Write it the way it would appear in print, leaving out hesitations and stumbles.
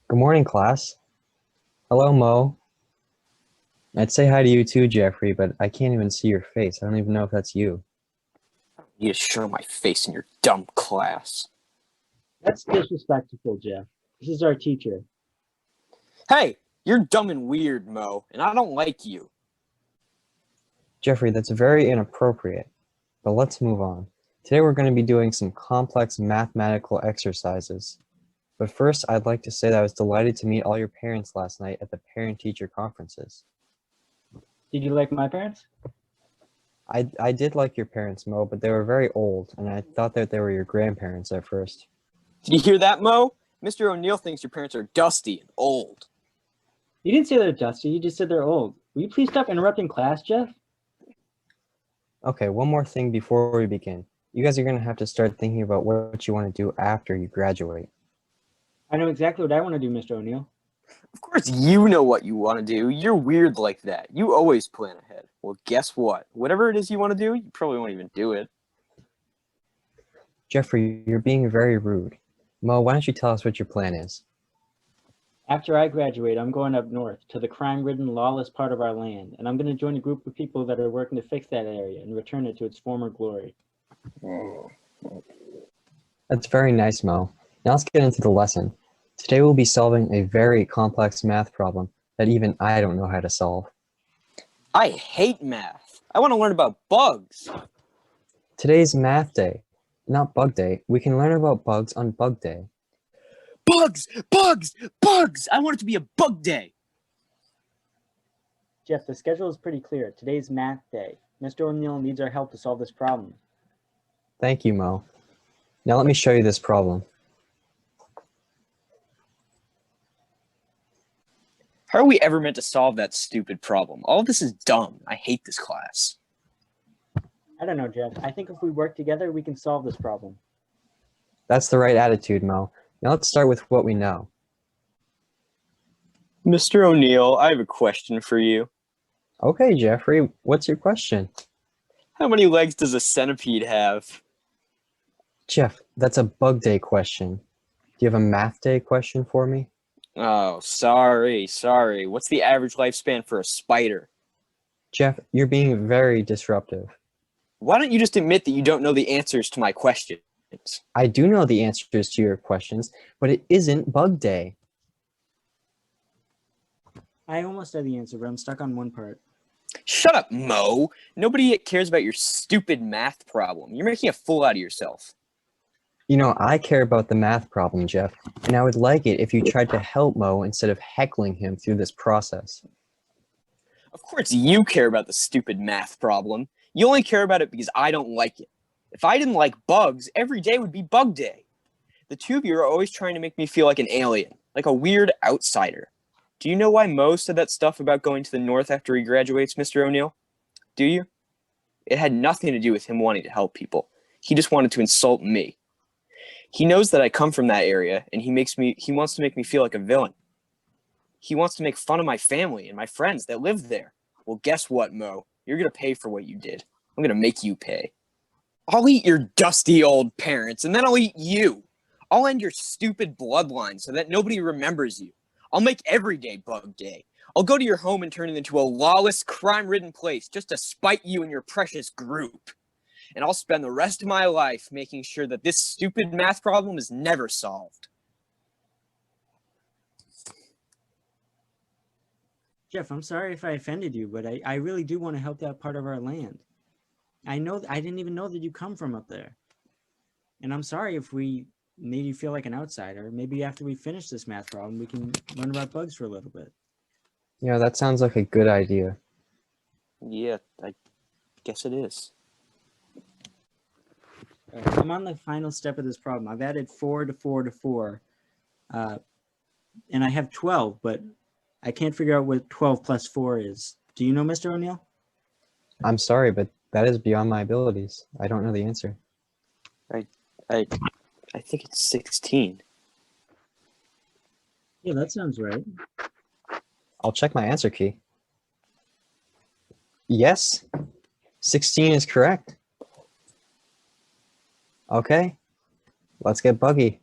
Good morning, class. Hello, Mo. I'd say hi to you too, Jeffrey, but I can't even see your face. I don't even know if that's you. You to show my face in your dumb class. That's disrespectful, Jeff. This is our teacher. Hey, you're dumb and weird, Mo, and I don't like you. Jeffrey, that's very inappropriate. But let's move on. Today we're going to be doing some complex mathematical exercises. But first, I'd like to say that I was delighted to meet all your parents last night at the parent-teacher conferences. Did you like my parents? I did like your parents, Mo, but they were very old, and I thought that they were your grandparents at first. Did you hear that, Mo? Mr. O'Neill thinks your parents are dusty and old. You didn't say they're dusty. You just said they're old. Will you please stop interrupting class, Jeff? Okay, one more thing before we begin. You guys are going to have to start thinking about what you want to do after you graduate. I know exactly what I want to do, Mr. O'Neill. Of course you know what you want to do. You're weird like that. You always plan ahead. Well, guess what? Whatever it is you want to do, you probably won't even do it. Jeffrey, you're being very rude. Mo, why don't you tell us what your plan is? After I graduate, I'm going up north to the crime-ridden, lawless part of our land, and I'm going to join a group of people that are working to fix that area and return it to its former glory. That's very nice, Mo. Now let's get into the lesson. Today we'll be solving a very complex math problem that even I don't know how to solve. I hate math. I want to learn about bugs. Today's math day, not bug day. We can learn about bugs on bug day. Bugs! Bugs! Bugs! I want it to be a bug day. Jeff, the schedule is pretty clear. Today's math day. Mr. O'Neill needs our help to solve this problem. Thank you, Mo. Now let me show you this problem. How are we ever meant to solve that stupid problem? All of this is dumb. I hate this class. I don't know, Jeff. I think if we work together, we can solve this problem. That's the right attitude, Mo. Now let's start with what we know. Mr. O'Neill, I have a question for you. Okay, Jeffrey, what's your question? How many legs does a centipede have? Jeff, that's a bug day question. Do you have a math day question for me? Oh, sorry. What's the average lifespan for a spider? Jeff, you're being very disruptive. Why don't you just admit that you don't know the answers to my questions? I do know the answers to your questions, but it isn't bug day. I almost had the answer, but I'm stuck on one part. Shut up, Mo. Nobody cares about your stupid math problem. You're making a fool out of yourself. You know, I care about the math problem, Jeff, and I would like it if you tried to help Mo instead of heckling him through this process. Of course you care about the stupid math problem. You only care about it because I don't like it. If I didn't like bugs, every day would be bug day. The two of you are always trying to make me feel like an alien, like a weird outsider. Do you know why Mo said that stuff about going to the north after he graduates, Mr. O'Neill? Do you? It had nothing to do with him wanting to help people. He just wanted to insult me. He knows that I come from that area, and he wants to make me feel like a villain. He wants to make fun of my family and my friends that live there. Well, guess what, Mo? You're going to pay for what you did. I'm going to make you pay. I'll eat your dusty old parents, and then I'll eat you. I'll end your stupid bloodline so that nobody remembers you. I'll make every day bug day. I'll go to your home and turn it into a lawless, crime-ridden place just to spite you and your precious group. And I'll spend the rest of my life making sure that this stupid math problem is never solved. Jeff, I'm sorry if I offended you, but I really do want to help that part of our land. I didn't even know that you come from up there. And I'm sorry if we made you feel like an outsider. Maybe after we finish this math problem, we can learn about bugs for a little bit. Yeah, that sounds like a good idea. Yeah, I guess it is. All right, I'm on the final step of this problem. I've added 4 to 4 to 4. And I have 12, but I can't figure out what 12 plus 4 is. Do you know, Mr. O'Neill? I'm sorry, but that is beyond my abilities. I don't know the answer. I think it's 16. Yeah, that sounds right. I'll check my answer key. Yes, 16 is correct. Okay, let's get buggy.